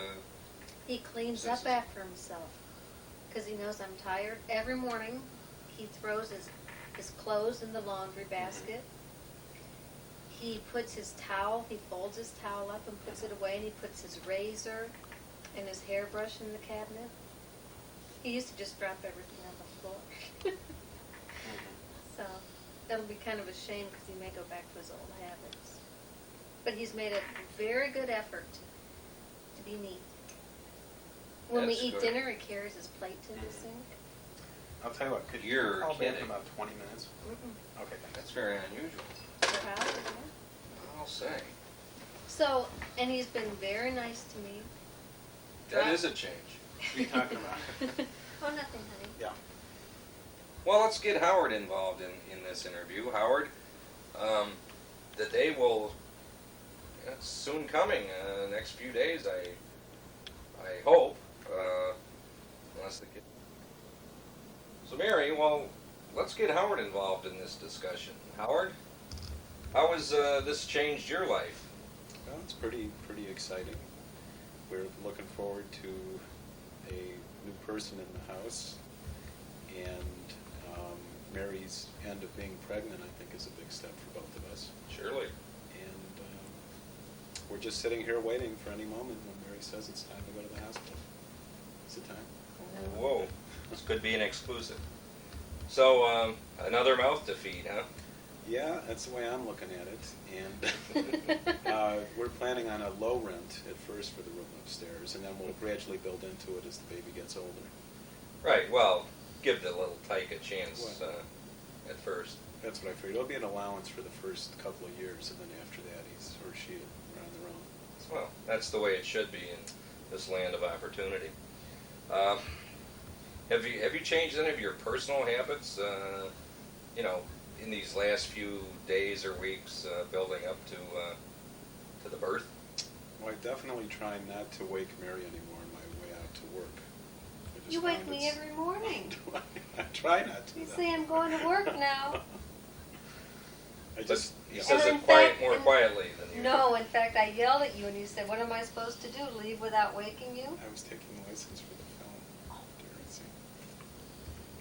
He cleans up after himself because he knows I'm tired. Every morning he throws his clothes in the laundry basket. He puts his towel, he folds his towel up and puts it away, and he puts his razor and his hairbrush in the cabinet. He used to just drop everything on the floor. So that'll be kind of a shame because he may go back to his old habits. But he's made a very good effort to be neat. When we That's eat good. dinner, he carries his plate to the sink. I'll tell you what, could you You're call back kidding. in about 20 minutes? Mm-mm. Okay, thanks. That's very unusual, For Howard, yeah. I'll say. So, and he's been very nice to me. That is a change. What are you talking about? Oh, nothing, honey. Yeah. Well, let's get Howard involved in this interview. Howard, the day will, it's soon coming, next few days, I hope, unless the kid. So Mary, well, let's get Howard involved in this discussion. Howard, how has this changed your life? Well, it's pretty exciting. We're looking forward to a new person in the house, and Mary's end of being pregnant, I think, is a big step for both of us. Surely. And we're just sitting here waiting for any moment when Mary says it's time to go to the hospital. Is it time? Whoa, this could be an exclusive. So, another mouth to feed, huh? Yeah, that's the way I'm looking at it. And we're planning on a low rent at first for the room upstairs, and then we'll gradually build into it as the baby gets older. Right, well, give the little tyke a chance at first. That's what I figured. It'll be an allowance for the first couple of years, and then after that, he's or she are on their own. Well, that's the way it should be in this land of opportunity. Have you changed any of your personal habits, in these last few days or weeks building up to the birth? Well, I definitely try not to wake Mary anymore on my way out to work. I just You found wake me it's- every morning. I try not to. You though. say I'm going to work now. I just He yeah. says And it in quiet, fact- more quietly than you. No, in fact, I yelled at you and you said, "What am I supposed to do? Leave without waking you?" I was taking the license for the film. During scene.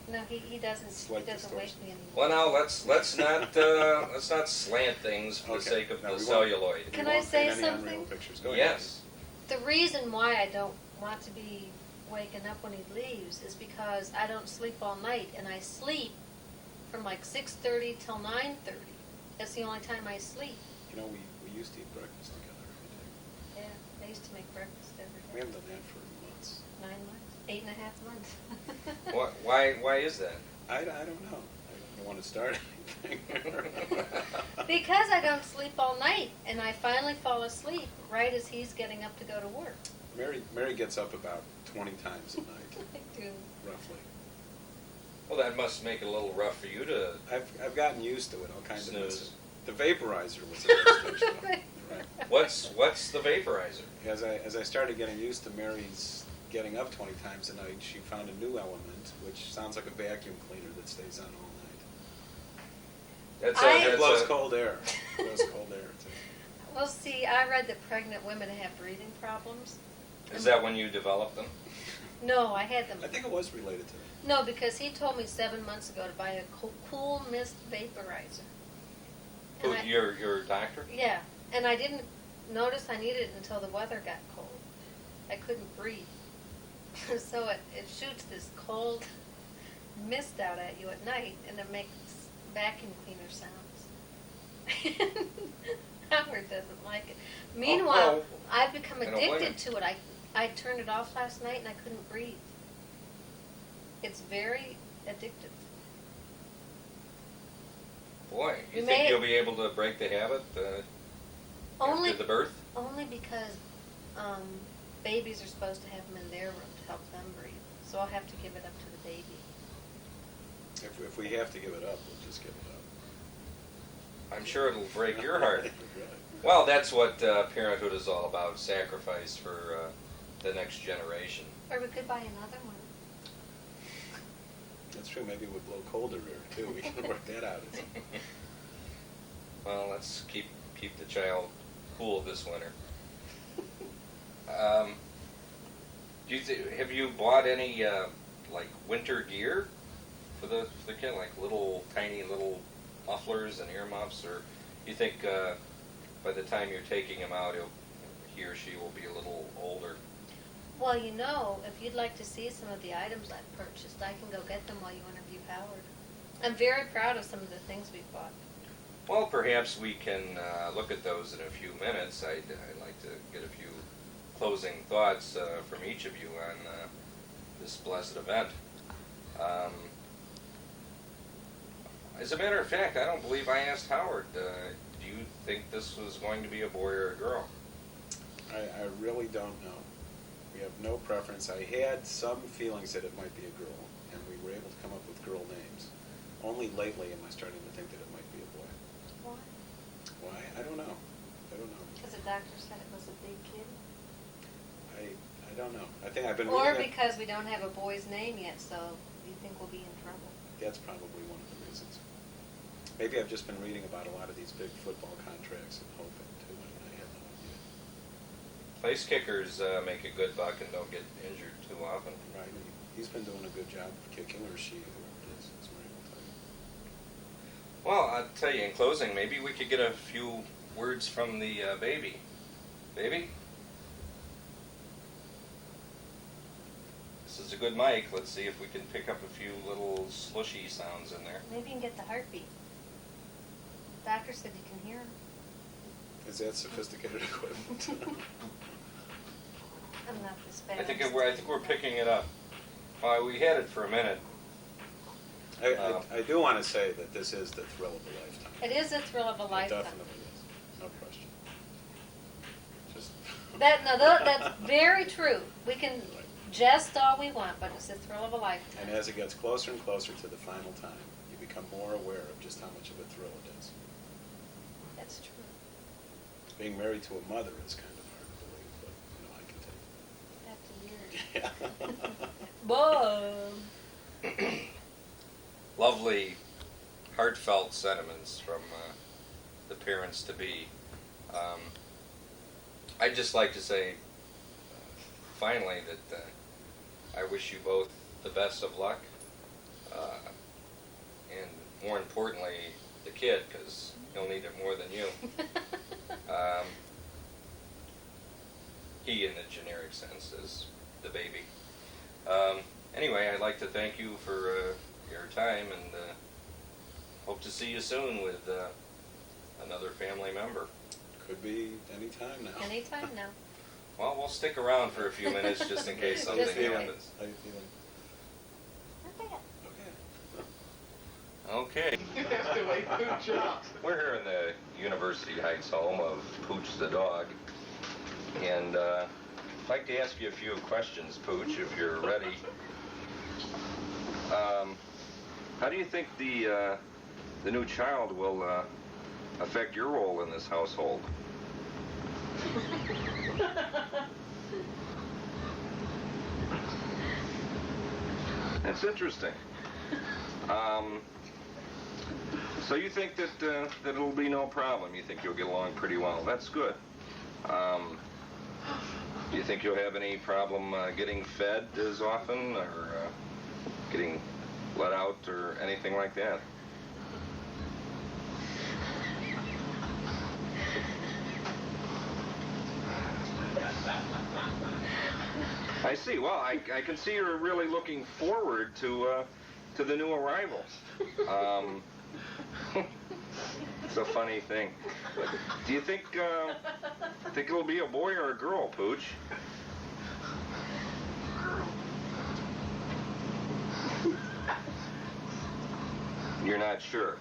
No, he doesn't. It's He like doesn't the wake stars. me anymore. Well, now let's not slant things for the Okay. sake of No, the we won't. celluloid. Can We I won't say paint any unreal something? pictures. Go ahead. Yes. The reason why I don't want to be waking up when he leaves is because I don't sleep all night, and I sleep from like 6:30 till 9:30. That's the only time I sleep. You know, we used to eat breakfast together every day. Yeah, I used to make breakfast every We day. haven't done that for months. 9 months, 8.5 months. Why is that? I don't know. I don't want to start anything. Because I don't sleep all night, and I finally fall asleep right as he's getting up to go to work. Mary gets up about 20 times at night, I do. roughly. Well, that must make it a little rough for you to I've gotten used to it. I'll kind of miss snooze. it. The vaporizer was a first stage, though. Right. What's the vaporizer? As I started getting used to Mary's getting up 20 times a night, she found a new element, which sounds like a vacuum cleaner that stays on all night. It blows cold air. It blows cold air, too. Well, see, I read that pregnant women have breathing problems. Is that when you developed them? No, I had them. I think it was related to that. No, because he told me 7 months ago to buy a cool mist vaporizer. Who, your doctor? Yeah, and I didn't notice I needed it until the weather got cold. I couldn't breathe. So it shoots this cold mist out at you at night, and it makes vacuum cleaner sounds. Howard doesn't like it. Meanwhile, I've become addicted to it. I turned it off last night and I couldn't breathe. It's very addictive. Boy, you think you'll be able to break the habit after the birth? Only because babies are supposed to have them in their room to help them breathe. So I'll have to give it up to the baby. If we have to give it up, we'll just give it up. I'm sure it'll break your heart. Well, that's what parenthood is all about, sacrifice for the next generation. Or we could buy another one. That's true, maybe it would blow colder air, too. We can work that out. Well, let's keep the child cool this winter. Have you bought any like winter gear for the kid, like tiny little mufflers and earmuffs, or you think by the time you're taking him out, he or she will be a little older? Well, you know, if you'd like to see some of the items I've purchased, I can go get them while you interview Howard. I'm very proud of some of the things we've bought. Well, perhaps we can look at those in a few minutes. I'd like to get a few closing thoughts from each of you on this blessed event. As a matter of fact, I don't believe I asked Howard, do you think this was going to be a boy or a girl? I really don't know. We have no preference. I had some feelings that it might be a girl, and we were able to come up with girl names. Only lately am I starting to think that it might be a boy. Why? Why? I don't know. Because the doctor said it was a big kid? I don't know. I think I've been Or reading because we don't have a boy's name yet, so you think we'll be in trouble. That's probably one of the reasons. Maybe I've just been reading about a lot of these big football contracts and hoping too, and I have no idea. Place kickers make a good buck and don't get injured too often. Right. He's been doing a good job of kicking, or she, whoever it is, as Marie will tell you. Well, I'll tell you in closing, maybe we could get a few words from the baby. Baby? This is a good mic. Let's see if we can pick up a few little slushy sounds in there. Maybe you can get the heartbeat. Doctor said you can hear him. Is that sophisticated equipment? I'm not this bad. I think we're picking it up. We had it for a minute. I do want to say that this is the thrill of a lifetime. It is a thrill of a lifetime. It definitely is. No question. That's very true. We can jest all we want, but it's a thrill of a lifetime. And as it gets closer and closer to the final time, you become more aware of just how much of a thrill it is. That's true. Being married to a mother is kind of hard to believe, but I can take it. That's weird. Yeah. Lovely, heartfelt sentiments from the parents-to-be. I'd just like to say, finally, that I wish you both the best of luck, and more importantly, the kid, because he'll need it more than you. He, in the generic sense, is the baby. Anyway, I'd like to thank you for your time, and hope to see you soon with another family member. Could be any time now. Anytime now. Well, we'll stick around for a few minutes just in case something happens. How you feeling? Not bad. Okay. You have to wait 2 jobs. We're here in the University Heights home of Pooch the dog, and I'd like to ask you a few questions, Pooch, if you're ready. How do you think the new child will affect your role in this household? That's interesting. So you think that that it'll be no problem? You think you'll get along pretty well? That's good. Do you think you'll have any problem getting fed as often, or getting let out, or anything like that? I see. Well, I can see you're really looking forward to the new arrival. It's a funny thing. Do you think it'll be a boy or a girl, Pooch? You're not sure.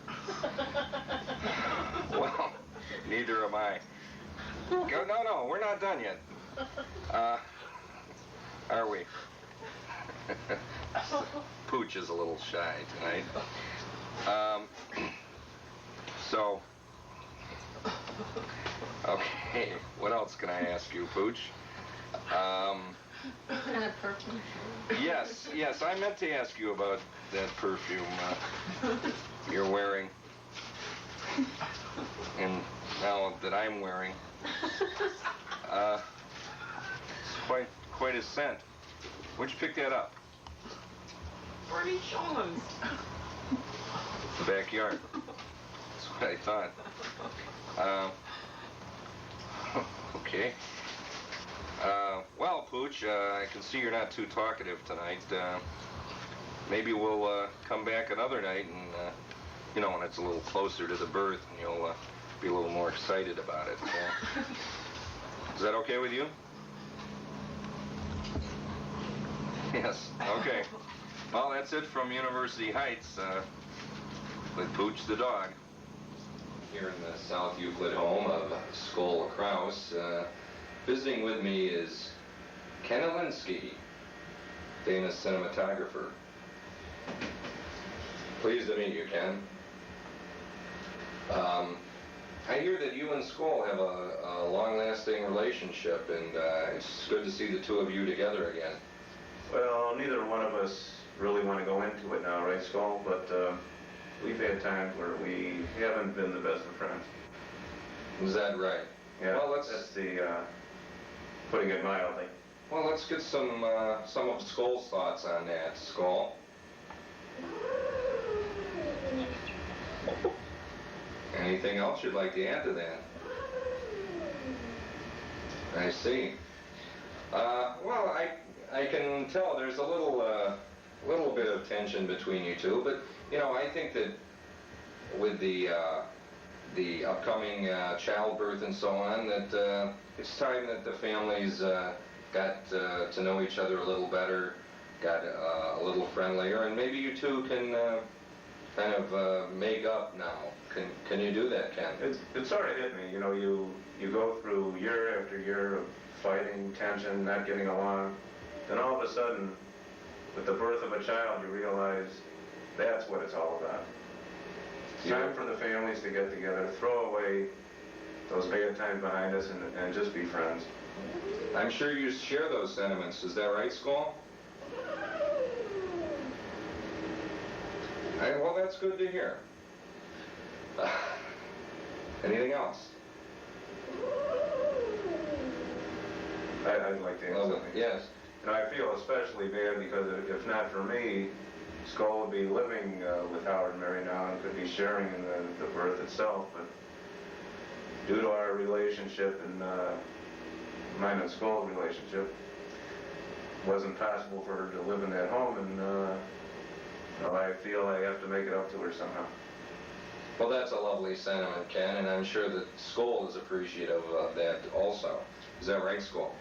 Well, neither am I. No, we're not done yet. Are we? Pooch is a little shy tonight. So, okay, what else can I ask you, Pooch? What kind of perfume? Yes, I meant to ask you about that perfume you're wearing. And now that I'm wearing. It's quite a scent. Where'd you pick that up? Bernie Jones. The backyard. That's what I thought. Okay. Well, Pooch, I can see you're not too talkative tonight. Maybe we'll come back another night and, when it's a little closer to the birth, and you'll be a little more excited about it. Is that okay with you? Yes, okay. Well, that's it from University Heights with Pooch the dog. Here in the South Euclid home of Skoll Kraus. Visiting with me is Ken Alinsky, famous cinematographer. Pleased to meet you, Ken. I hear that you and Skoll have a long-lasting relationship, and it's good to see the two of you together again. Well, neither one of us really want to go into it now, right, Skoll? But we've had times where we haven't been the best of friends. Is that right? Yeah, well, that's the putting it mildly. Well, let's get some of Skoll's thoughts on that, Skoll. Anything else you'd like to add to that? I see. Well, I can tell there's a little bit of tension between you two, but I think that with the upcoming childbirth and so on, that it's time that the families got to know each other a little better, got a little friendlier, and maybe you two can kind of make up now. Can you do that, Ken? It sort of hit me. You go through year after year of fighting, tension, not getting along. Then all of a sudden, with the birth of a child, you realize that's what it's all about. It's time for the families to get together, throw away those bad times behind us, and just be friends. I'm sure you share those sentiments. Is that right, Skoll? Well, that's good to hear. Anything else? I'd like to add something. Yes. I feel especially bad because if not for me, Skoll would be living with Howard and Mary now and could be sharing in the birth itself. But due to our relationship and mine and Skoll's relationship, it wasn't possible for her to live in that home, and I feel I have to make it up to her somehow. Well, that's a lovely sentiment, Ken, and I'm sure that Skoll is appreciative of that also. Is that right, Skoll?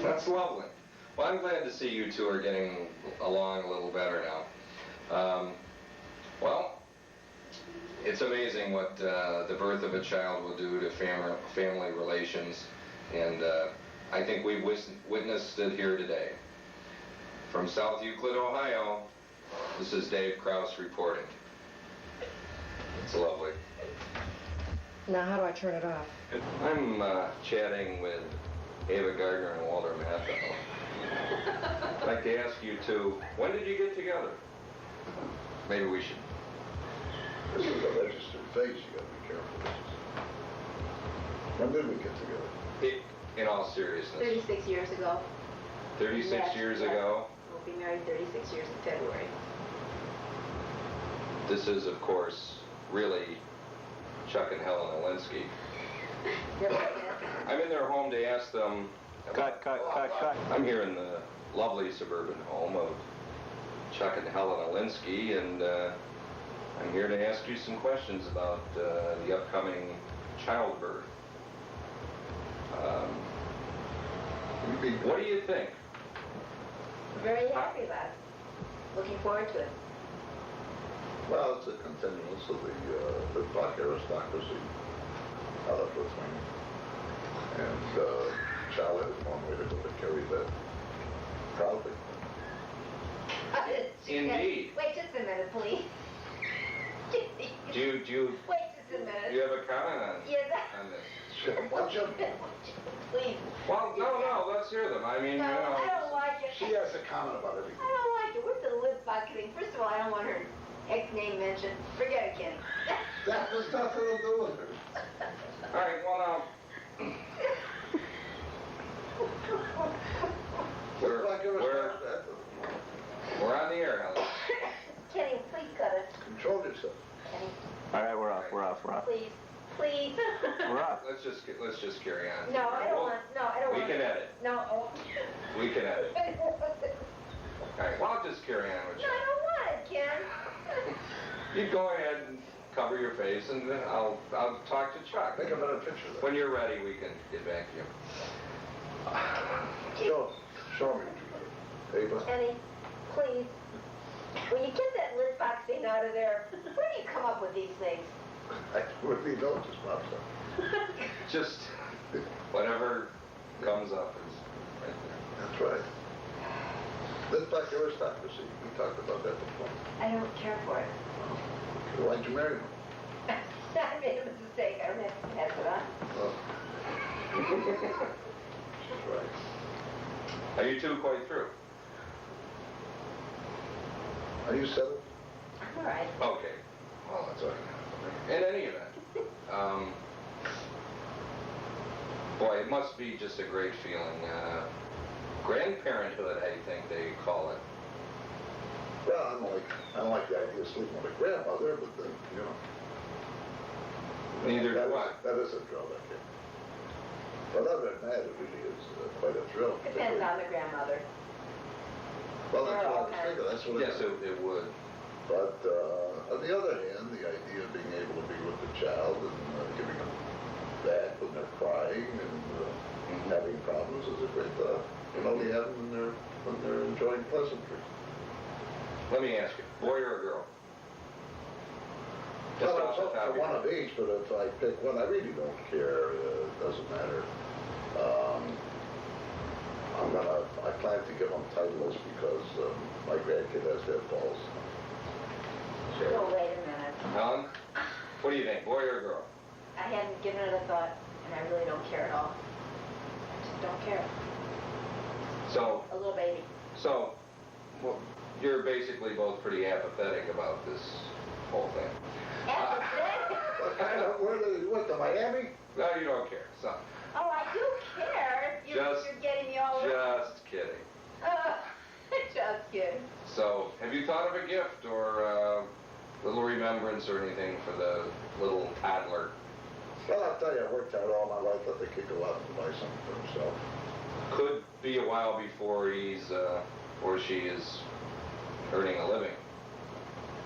That's lovely. Well, I'm glad to see you two are getting along a little better now. Well, it's amazing what the birth of a child will do to family relations, and I think we've witnessed it here today. From South Euclid, Ohio, this is Dave Kraus reporting. It's lovely. Now, how do I turn it off? I'm chatting with Ava Gardner and Walter Matthau. I'd like to ask you two, when did you get together? Maybe we should. This is a registered face, you gotta be careful with. When did we get together? In all seriousness. 36 years ago. 36 Yes, years yes. ago. We'll be married 36 years in February. This is, of course, really Chuck and Helen Alinsky. I'm in their home to ask them... Cut. I'm here in the lovely suburban home of Chuck and Helen Alinsky, and I'm here to ask you some questions about the upcoming childbirth. What do you think? Very happy about it. Looking forward to it. Well, it's a continuance of the black aristocracy out of Lithuania. And child has one way to go to carry that proudly. Indeed. Wait just a minute, please. Do you Wait just a minute. do you have a comment on this? Watch out. Please. Well, no, let's hear them. I mean, No, you know. I don't like it. She has a comment about everything. I don't like it. What's the lip bucketing? First of all, I don't want her ex-name mentioned. Forget it, Kenny. That has nothing to do with her. All right, well, now, we're on the air, Helen. Kenny, please cut it. Control yourself. Kenny, All right, we're off. please. Please. We're off. Let's just carry on. No, I don't want. No, I don't We want. can edit. No. Oh. We can edit. I don't want it. All right, well, I'll just carry on with No, you. I don't want it, Ken. You go ahead and cover your face, and then I'll talk to Chuck. Make a better picture of that. When you're ready, we can get back to you. Show me. Ava. Kenny, please. Will you get that lip box thing out of there? Where do you come up with these things? I really don't just pop stuff. Just whatever comes up is right there. That's right. This black aristocracy, we talked about that before. I don't care for it. Why'd you marry me? I made a mistake. I don't have to pass it on. She's right. Are you two quite through? Are you settled? I'm all right. Okay. Well, that's all right. In any event, boy, it must be just a great feeling. Grandparenthood, I think they call it. Well, I don't like the idea of sleeping with a grandmother, but then, you know. Neither do I. That is a drawback, yeah. But other than that, it really is quite a thrill. Depends on the grandmother. Well, that's They're all what I was thinking. That's what Yes, it would. But on the other hand, the idea of being able to be with the child and giving them back when they're crying and having problems is a great thought. You can only have them when they're enjoying pleasantries. Let me ask you, boy or a girl? Just Well, off the top for of your one head. of each, but if I pick one, I really don't care. It doesn't matter. I plan to give them titles because my grandkid has their balls. Oh, wait a minute. Helen, what do you think, boy or girl? I hadn't given it a thought, and I really don't care at all. I just don't care. So, A little baby. well, you're basically both pretty apathetic about this whole thing. What kind of, what, to Miami? No, you don't care. So, Oh, I do care. You're getting me all just kidding. Just kidding. So, have you thought of a gift or a little remembrance or anything for the little toddler? Well, I'll tell you, I worked out all my life that the kid go out and buy something for himself. Could be a while before he's or she is earning a living.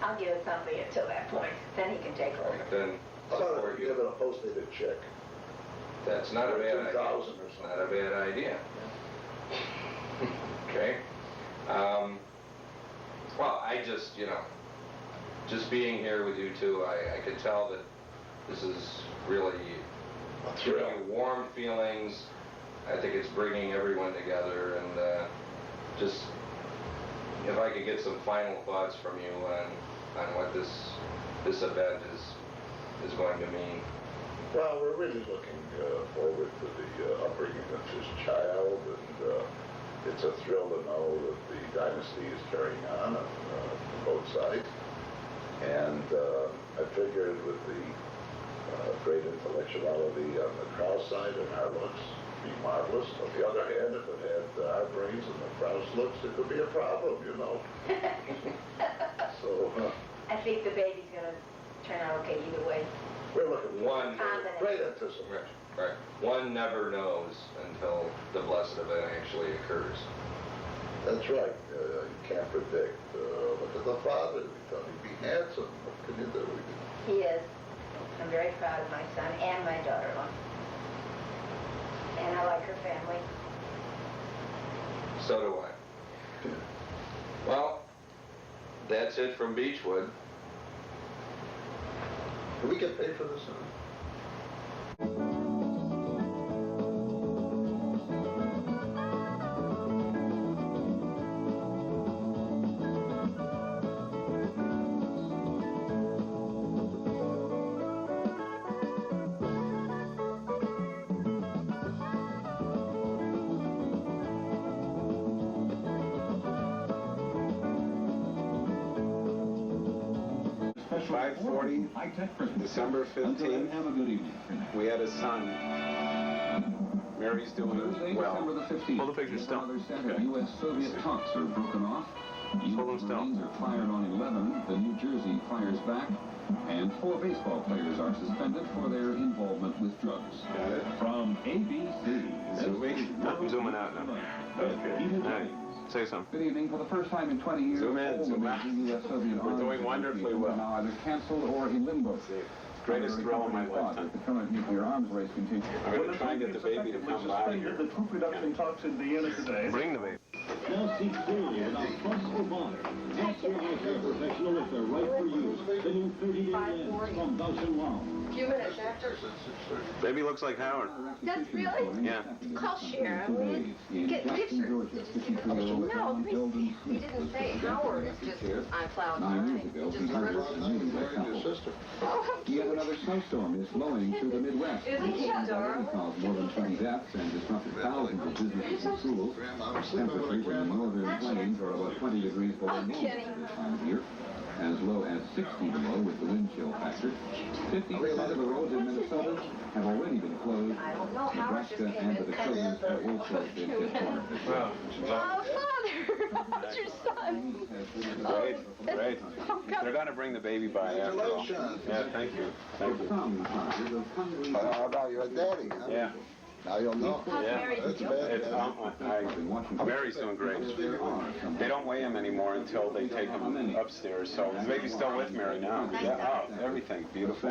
I'll give it something until that point. Then he can take over. Then How about support if you you. give it a post-dated check? That's not a bad idea. 2,000 or It's not a bad idea. Okay. Well, I just, just being here with you two, I could tell that this is really giving you warm feelings. I think it's bringing everyone together, and just if I could get some final thoughts from you on what this event is going to mean. Well, we're really looking forward to the upbringing of this child. it's a thrill to know that the dynasty is carrying on both sides. And I figured with the great intellectuality on the Krause side and our looks, be marvelous. On the other hand, if it had our brains and the Krause looks, it could be a problem, you know. So, I think the baby's gonna turn out okay either way. we're looking One, great anticipation. right. One never knows until the blessed event actually occurs. That's right. You can't predict. Look at the father. We thought he'd be handsome. What can you do? He is. I'm very proud of my son and my daughter-in-law. And I like her family. So do I. Well, that's it from Beechwood. Do we get paid for this? December 15th, we had a son. Mary's doing well. December the 15th. Hold the picture still. Okay. U.S.-Soviet talks are broken off. Hold them still. Marines are fired on 11. The New Jersey fires back. And 4 baseball players are suspended for their involvement with drugs. Got it. From ABC. Zooming? I'm zooming out now. Okay. All right. Say something. Good evening. For the first time in 20 years, Zoom in, all zoom the out. major U.S.-Soviet We're doing wonderfully well. are now either canceled or in limbo. Greatest thrill of my lifetime. The current nuclear arms race continues. I'm going to try and get the baby to come by here. The troop reduction talks in Vienna today. Bring the baby. Now see clearly without fuss or bother. Ask your eye care professional if they're right for you. The new 30-day lens from Bausch & Lomb. A few minutes after. Baby looks like Howard. That's really? Yeah. Call Sharon. Get pictures. No, He didn't say Howard. It's just on cloud 9. Just river. Yet another snowstorm is blowing through the Midwest. Isn't he adorable? Caused more than 20 deaths and disrupted thousands of businesses and schools. Temperatures in the northern plains are about 20 degrees below normal this time of year, as low as 60 below with the wind chill factor. 50% of the roads in Minnesota have already been closed. Nebraska and the Dakotas have also been hit hard. Well, Oh, Father! That's your son. great. They're going to bring the baby by after all. Yeah, thank you. Thank you. How about your daddy, huh? Yeah. Now you'll know. Yeah. That's bad. Mary's doing great. They don't weigh him anymore until they take him upstairs. So the baby's still with Mary now. Yeah. Oh, everything beautiful.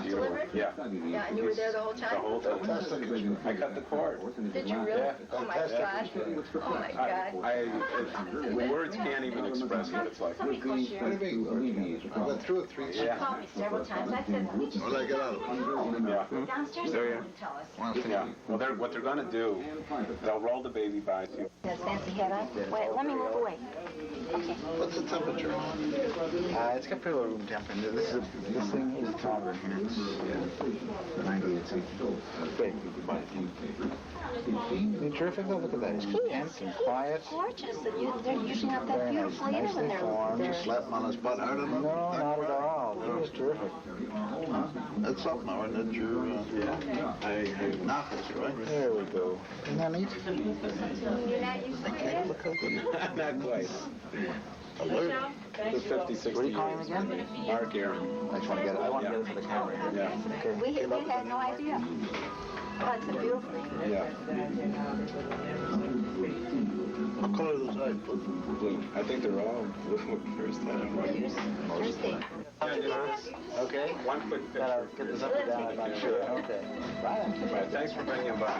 Beautiful. Yeah. Yeah, and you were there the whole The time? whole time. I cut the cord. Did you really? Yeah. Oh my God. Oh my God. Words can't even express what it's like. Somebody call Sharon. I went through it 3 times. She called me several times. I said, we just What did I get out of it? Yeah. downstairs There you and tell us. Yeah. Well, what they're going to do, they'll roll the baby by to you. That fancy head on? Wait, let me move away. Okay. What's the temperature? It's got pretty low room temperature. This thing is stronger here. Yeah. 98. Great. You're terrific. Look at that. It's intense and quiet. Gorgeous. They're usually not that Very nice. beautiful either when Nicely formed. they're... Slap him on his butt hard enough? No, not at all. It was terrific. That's something, Howard, that you're not this, right? There we go. Isn't that neat? You're not used to it? Look how good. Not quite. Alert. The 50, 60 What do you call him years. again? Mark Aaron. I just want to get it. I want to get it for the camera. Yeah. Okay. We had no idea. Oh, it's a beautiful. Yeah. What color are those eyes? Blue. I think they're all blue first time. Thursday. Okay. One quick picture. Gotta get this up and down, I'm not sure. Okay. Right. Right, thanks for bringing him by.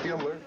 Gilbert,